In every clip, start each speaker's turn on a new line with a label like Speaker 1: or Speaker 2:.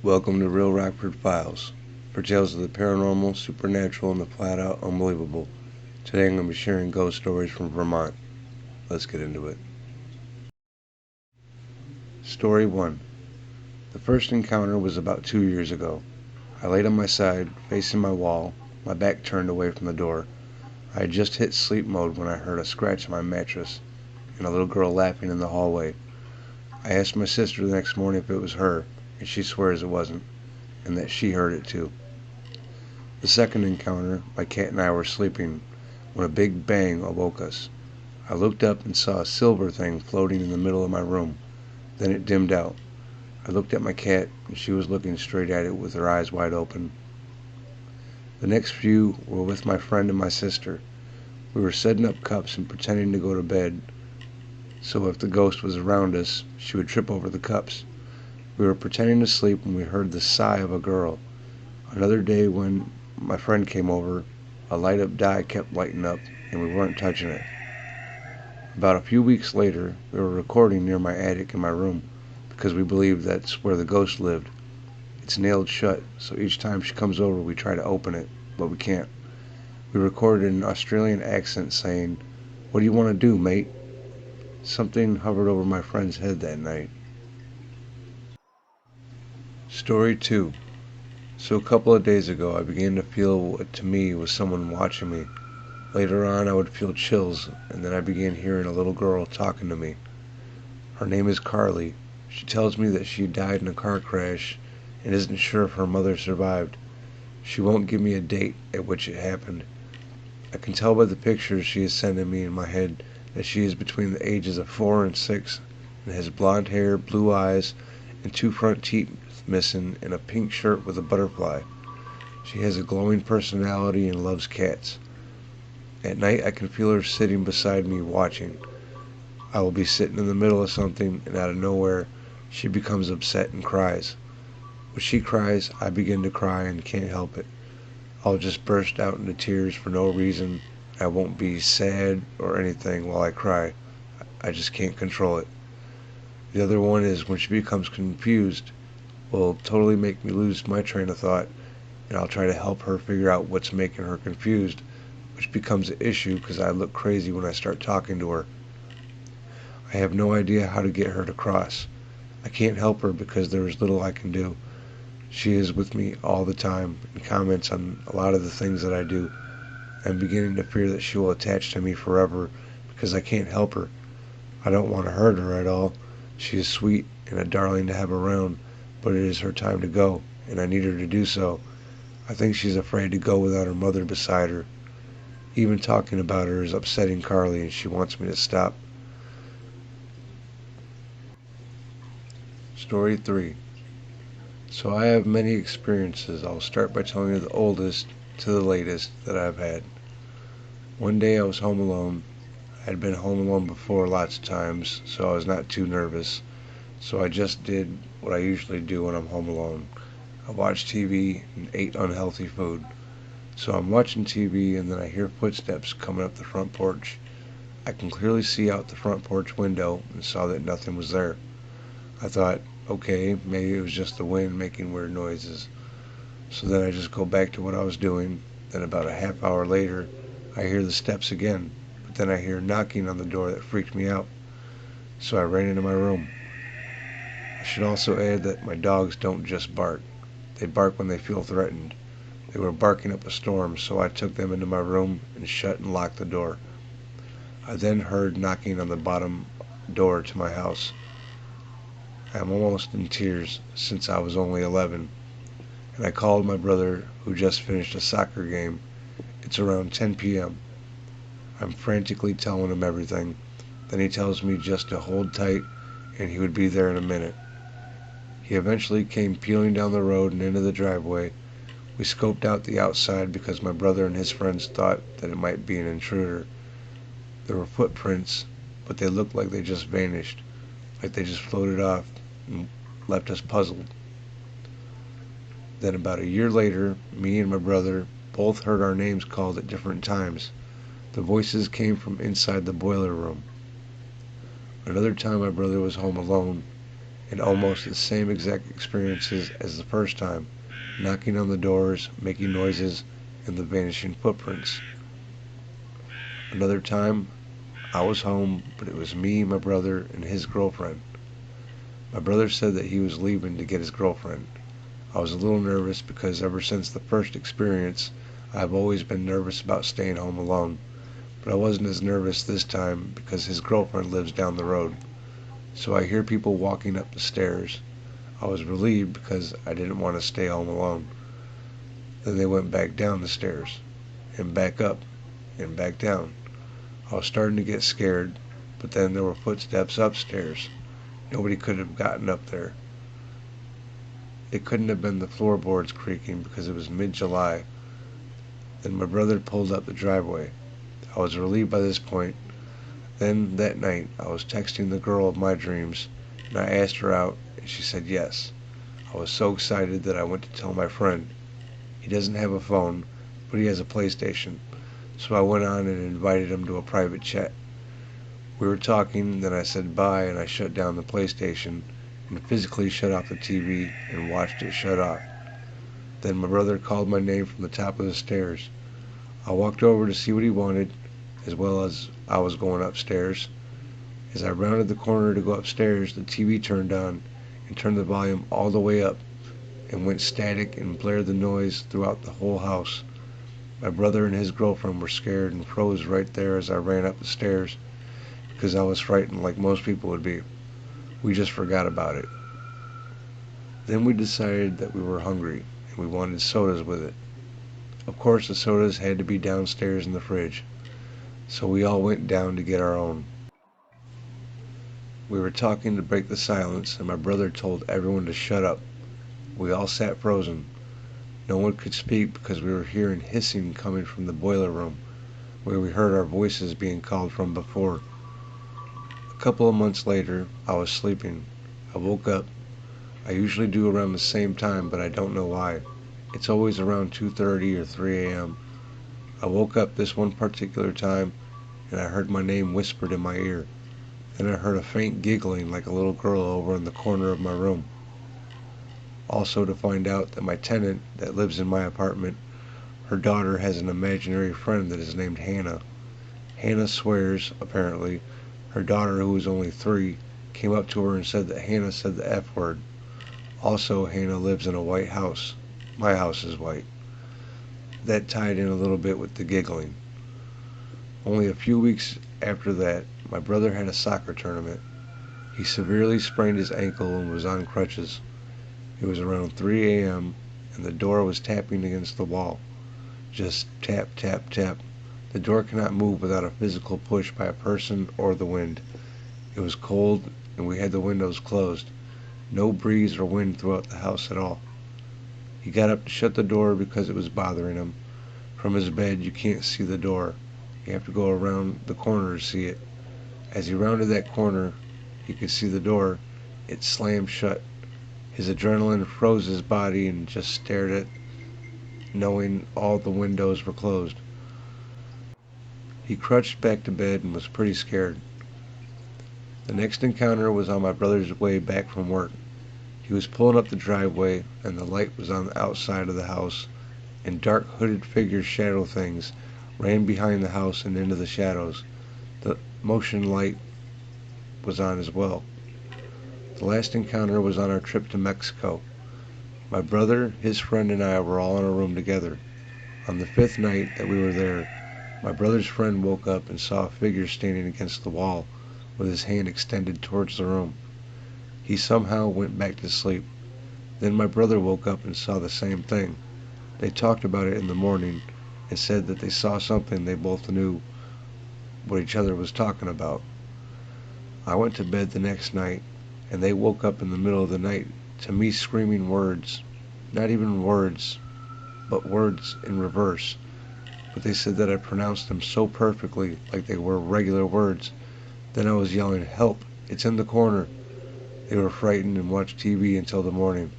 Speaker 1: Welcome to Real Rockford Files, for tales of the paranormal, supernatural, and the flat-out unbelievable. Today I'm going to be sharing ghost stories from Vermont. Let's get into it. Story 1. The first encounter was about 2 years ago. I laid on my side, facing my wall, my back turned away from the door. I had just hit sleep mode when I heard a scratch on my mattress and a little girl laughing in the hallway. I asked my sister the next morning if it was her, and she swears it wasn't, and that she heard it too. The second encounter, my cat and I were sleeping when a big bang awoke us. I looked up and saw a silver thing floating in the middle of my room. Then it dimmed out. I looked at my cat, and she was looking straight at it with her eyes wide open. The next few were with my friend and my sister. We were setting up cups and pretending to go to bed, so if the ghost was around us, she would trip over the cups. We were pretending to sleep when we heard the sigh of a girl. Another day when my friend came over, a light-up die kept lighting up, and we weren't touching it. About a few weeks later, we were recording near my attic in my room, because we believed that's where the ghost lived. It's nailed shut, so each time she comes over we try to open it, but we can't. We recorded an Australian accent saying, "What do you want to do, mate?" Something hovered over my friend's head that night. Story 2. So a couple of days ago I began to feel what to me was someone watching me. Later on I would feel chills, and then I began hearing a little girl talking to me. Her name is Carly. She tells me that she died in a car crash and isn't sure if her mother survived. She won't give me a date at which it happened. I can tell by the pictures she is sending me in my head that she is between the ages of 4 and 6 and has blonde hair, blue eyes, and 2 front teeth missing, and a pink shirt with a butterfly. She has a glowing personality and loves cats. At night I can feel her sitting beside me watching. I will be sitting in the middle of something, and out of nowhere she becomes upset and cries. When she cries, I begin to cry and can't help it. I'll just burst out into tears for no reason. I won't be sad or anything while I cry. I just can't control it. The other one is when she becomes confused, will totally make me lose my train of thought, and I'll try to help her figure out what's making her confused, which becomes an issue because I look crazy when I start talking to her. I have no idea how to get her to cross. I can't help her because there is little I can do. She is with me all the time and comments on a lot of the things that I do. I'm beginning to fear that she will attach to me forever because I can't help her. I don't want to hurt her at all. She is sweet and a darling to have around, but it is her time to go, and I need her to do so. I think she's afraid to go without her mother beside her. Even talking about her is upsetting Carly, and she wants me to stop. Story 3. So I have many experiences. I'll start by telling you the oldest to the latest that I've had. One day I was home alone. I had been home alone before lots of times, so I was not too nervous. So I just did what I usually do when I'm home alone. I watched TV and ate unhealthy food. So I'm watching TV, and then I hear footsteps coming up the front porch. I can clearly see out the front porch window and saw that nothing was there. I thought, okay, maybe it was just the wind making weird noises. So then I just go back to what I was doing. Then about a half hour later, I hear the steps again, but then I hear knocking on the door that freaked me out. So I ran into my room. I should also add that my dogs don't just bark. They bark when they feel threatened. They were barking up a storm, so I took them into my room and shut and locked the door. I then heard knocking on the bottom door to my house. I am almost in tears since I was only 11, and I called my brother who just finished a soccer game. It's around 10 p.m. I'm frantically telling him everything. Then he tells me just to hold tight and he would be there in a minute. He eventually came peeling down the road and into the driveway. We scoped out the outside because my brother and his friends thought that it might be an intruder. There were footprints, but they looked like they just vanished, like they just floated off and left us puzzled. Then about a year later, me and my brother both heard our names called at different times. The voices came from inside the boiler room. Another time my brother was home alone, and almost the same exact experiences as the first time, knocking on the doors, making noises, and the vanishing footprints. Another time, I was home, but it was me, my brother, and his girlfriend. My brother said that he was leaving to get his girlfriend. I was a little nervous because ever since the first experience, I've always been nervous about staying home alone, but I wasn't as nervous this time because his girlfriend lives down the road. So I hear people walking up the stairs. I was relieved because I didn't want to stay home alone. Then they went back down the stairs, and back up, and back down. I was starting to get scared, but then there were footsteps upstairs. Nobody could have gotten up there. It couldn't have been the floorboards creaking because it was mid-July. Then my brother pulled up the driveway. I was relieved by this point. Then that night I was texting the girl of my dreams, and I asked her out, and she said yes. I was so excited that I went to tell my friend. He doesn't have a phone, but he has a PlayStation, so I went on and invited him to a private chat. We were talking, then I said bye, and I shut down the PlayStation and physically shut off the TV and watched it shut off. Then my brother called my name from the top of the stairs. I walked over to see what he wanted, as well as I was going upstairs. As I rounded the corner to go upstairs, the TV turned on and turned the volume all the way up and went static and blared the noise throughout the whole house. My brother and his girlfriend were scared and froze right there as I ran up the stairs because I was frightened like most people would be. We just forgot about it. Then we decided that we were hungry and we wanted sodas with it. Of course, the sodas had to be downstairs in the fridge, so we all went down to get our own. We were talking to break the silence, and my brother told everyone to shut up. We all sat frozen. No one could speak because we were hearing hissing coming from the boiler room, where we heard our voices being called from before. A couple of months later, I was sleeping. I woke up. I usually do around the same time, but I don't know why. It's always around 2:30 or 3 a.m. I woke up this one particular time, and I heard my name whispered in my ear. Then I heard a faint giggling like a little girl over in the corner of my room. Also to find out that my tenant that lives in my apartment, her daughter has an imaginary friend that is named Hannah. Hannah swears, apparently, her daughter, who is only 3, came up to her and said that Hannah said the F word. Also, Hannah lives in a white house. My house is white. That tied in a little bit with the giggling. Only a few weeks after that, my brother had a soccer tournament. He severely sprained his ankle and was on crutches. It was around 3 a.m. and the door was tapping against the wall. Just tap, tap, tap. The door cannot move without a physical push by a person or the wind. It was cold and we had the windows closed. No breeze or wind throughout the house at all. He got up to shut the door because it was bothering him. From his bed you can't see the door. You have to go around the corner to see it. As he rounded that corner, he could see the door. It slammed shut. His adrenaline froze his body and just stared at, knowing all the windows were closed. He crouched back to bed and was pretty scared. The next encounter was on my brother's way back from work. He was pulling up the driveway and the light was on the outside of the house, and dark hooded figures, shadow things, ran behind the house and into the shadows. The motion light was on as well. The last encounter was on our trip to Mexico. My brother, his friend, and I were all in a room together. On the 5th night that we were there, my brother's friend woke up and saw a figure standing against the wall with his hand extended towards the room. He somehow went back to sleep. Then my brother woke up and saw the same thing. They talked about it in the morning and said that they saw something they both knew what each other was talking about. I went to bed the next night, and they woke up in the middle of the night to me screaming words. Not even words, but words in reverse. But they said that I pronounced them so perfectly, like they were regular words. Then I was yelling, "Help! It's in the corner!" They were frightened and watched TV until the morning.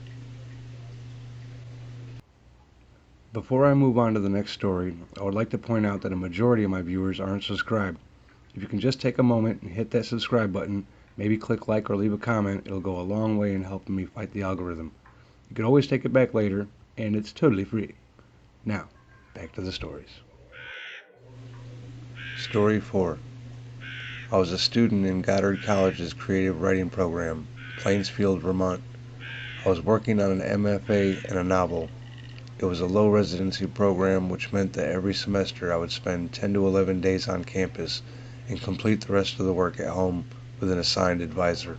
Speaker 1: Before I move on to the next story, I would like to point out that a majority of my viewers aren't subscribed. If you can just take a moment and hit that subscribe button,
Speaker 2: Maybe click like or leave a comment. It'll go a long way in helping me fight the algorithm. You can always take it back later, and it's totally free. Now, back to the stories.
Speaker 1: Story 4. I was a student in Goddard College's creative writing program, Plainsfield, Vermont. I was working on an MFA and a novel. It was a low residency program, which meant that every semester I would spend 10 to 11 days on campus and complete the rest of the work at home with an assigned advisor.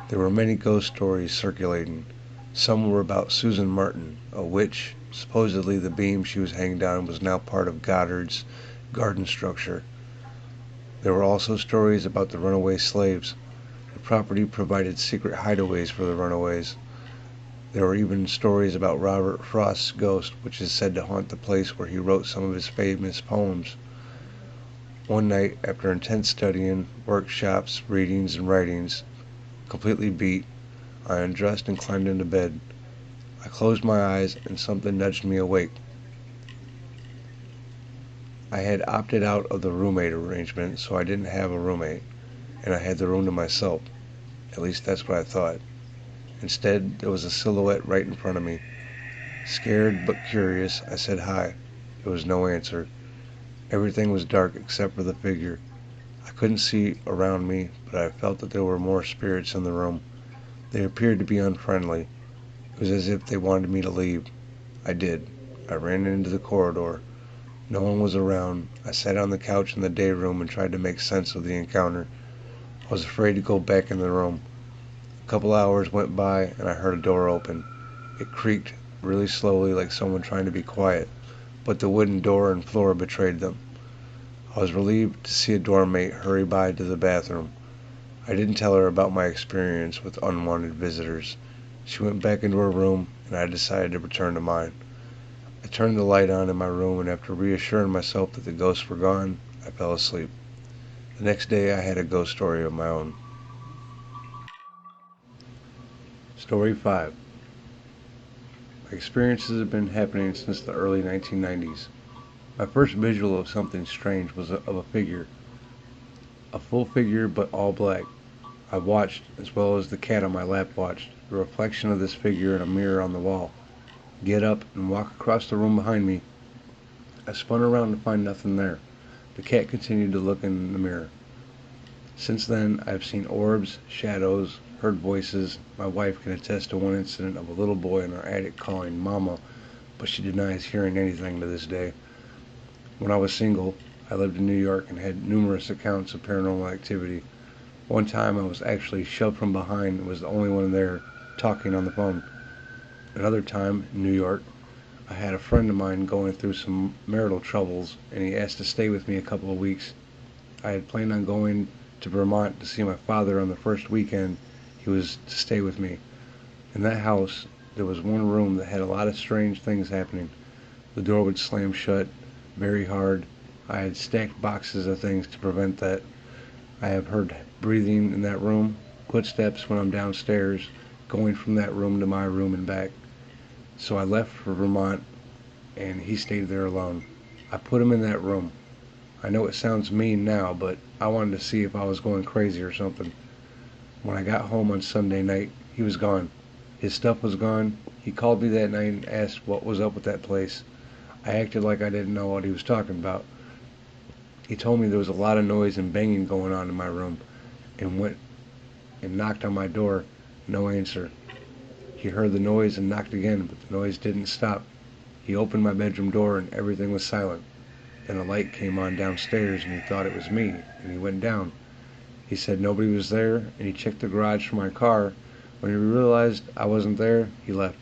Speaker 1: There were many ghost stories circulating. Some were about Susan Martin, a witch. Supposedly the beam she was hanged on was now part of Goddard's garden structure. There were also stories about the runaway slaves. The property provided secret hideaways for the runaways. There were even stories about Robert Frost's ghost, which is said to haunt the place where he wrote some of his famous poems. One night, after intense studying, workshops, readings, and writings, completely beat, I undressed and climbed into bed. I closed my eyes and something nudged me awake. I had opted out of the roommate arrangement, so I didn't have a roommate, and I had the room to myself. At least that's what I thought. Instead, there was a silhouette right in front of me. Scared but curious, I said hi. There was no answer. Everything was dark except for the figure. I couldn't see around me, but I felt that there were more spirits in the room. They appeared to be unfriendly. It was as if they wanted me to leave. I did. I ran into the corridor. No one was around. I sat on the couch in the day room and tried to make sense of the encounter. I was afraid to go back in the room. A couple hours went by and I heard a door open. It creaked really slowly like someone trying to be quiet, but the wooden door and floor betrayed them. I was relieved to see a doormate hurry by to the bathroom. I didn't tell her about my experience with unwanted visitors. She went back into her room and I decided to return to mine. I turned the light on in my room, and after reassuring myself that the ghosts were gone, I fell asleep. The next day I had a ghost story of my own. Story 5. My experiences have been happening since the early 1990s. My first visual of something strange was of a figure. A full figure, but all black. I watched, as well as the cat on my lap watched, the reflection of this figure in a mirror on the wall get up and walk across the room behind me. I spun around to find nothing there. The cat continued to look in the mirror. Since then, I've seen orbs, shadows, heard voices. My wife can attest to one incident of a little boy in our attic calling Mama, but she denies hearing anything to this day. When I was single, I lived in New York and had numerous accounts of paranormal activity. One time I was actually shoved from behind and was the only one there talking on the phone. Another time, in New York, I had a friend of mine going through some marital troubles, and he asked to stay with me a couple of weeks. I had planned on going to Vermont to see my father on the first weekend he was to stay with me. In that house, there was one room that had a lot of strange things happening. The door would slam shut very hard. I had stacked boxes of things to prevent that. I have heard breathing in that room, footsteps when I'm downstairs, going from that room to my room and back. So I left for Vermont, and he stayed there alone. I put him in that room. I know it sounds mean now, but I wanted to see if I was going crazy or something. When I got home on Sunday night, he was gone. His stuff was gone. He called me that night and asked what was up with that place. I acted like I didn't know what he was talking about. He told me there was a lot of noise and banging going on in my room, and went and knocked on my door. No answer. He heard the noise and knocked again, but the noise didn't stop. He opened my bedroom door and everything was silent. Then a light came on downstairs and he thought it was me, and he went down. He said nobody was there, and he checked the garage for my car. When he realized I wasn't there, he left.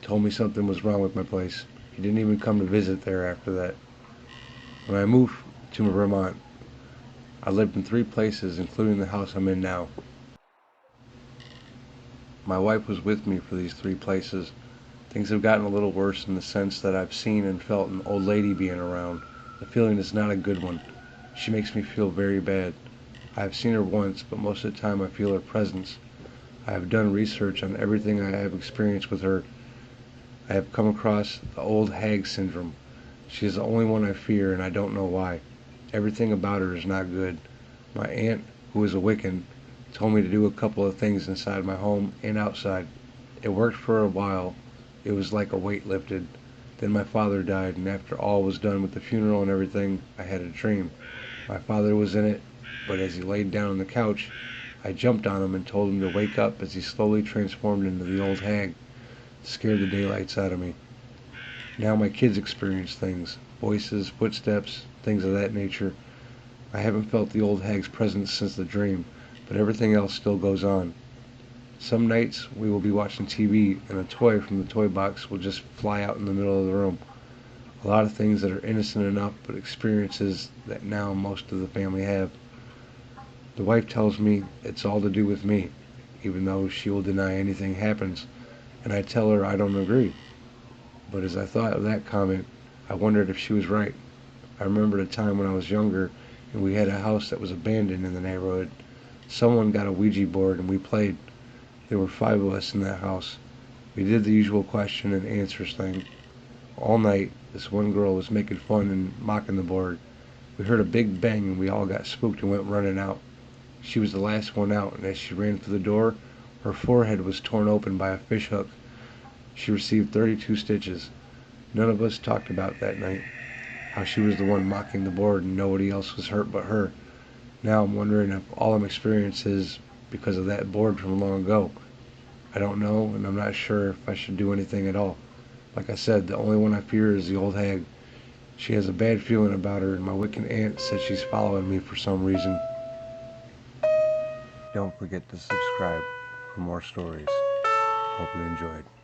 Speaker 1: Told me something was wrong with my place. He didn't even come to visit there after that. When I moved to Vermont, I lived in 3 places, including the house I'm in now. My wife was with me for these 3 places. Things have gotten a little worse in the sense that I've seen and felt an old lady being around. The feeling is not a good one. She makes me feel very bad. I have seen her once, but most of the time I feel her presence. I have done research on everything I have experienced with her. I have come across the old hag syndrome. She is the only one I fear, and I don't know why. Everything about her is not good. My aunt, who is a Wiccan,
Speaker 2: told me to do a couple of things inside my home and outside. It worked for a while. It was like a weight lifted. Then my father died, and after all was done with the funeral and everything, I had a dream. My father was in it, but as he laid down on the couch, I jumped on him and told him to wake up as he slowly transformed into the old hag. It scared the daylights out of me. Now my kids experience things, voices, footsteps, things of that nature. I haven't felt the old hag's presence since the dream, but everything else still goes on. Some nights we will be watching TV and a toy from the toy box will just fly out in the middle of the room. A lot of things that are innocent enough, but experiences that now most of the family have. The wife tells me it's all to do with me, even though she will deny anything happens, and I tell her I don't agree. But as I thought of that comment, I wondered if she was right. I remembered a time when I was younger and we had a house that was abandoned in the neighborhood. Someone got a Ouija board and we played. There were 5 of us in that house. We did the usual question and answers thing. All night, this one girl was making fun and mocking the board. We heard a big bang and we all got spooked and went running out. She was the last one out, and as she ran for the door, her forehead was torn open by a fish hook. She received 32 stitches. None of us talked about that night, how she was the one mocking the board and nobody else was hurt but her. Now I'm wondering if all I'm experiencing is because of that board from long ago. I don't know, and I'm not sure if I should do anything at all. Like I said, the only one I fear is the old hag. She has a bad feeling about her, and my wicked aunt says she's following me for some reason.
Speaker 1: Don't forget to subscribe for more stories. Hope you enjoyed.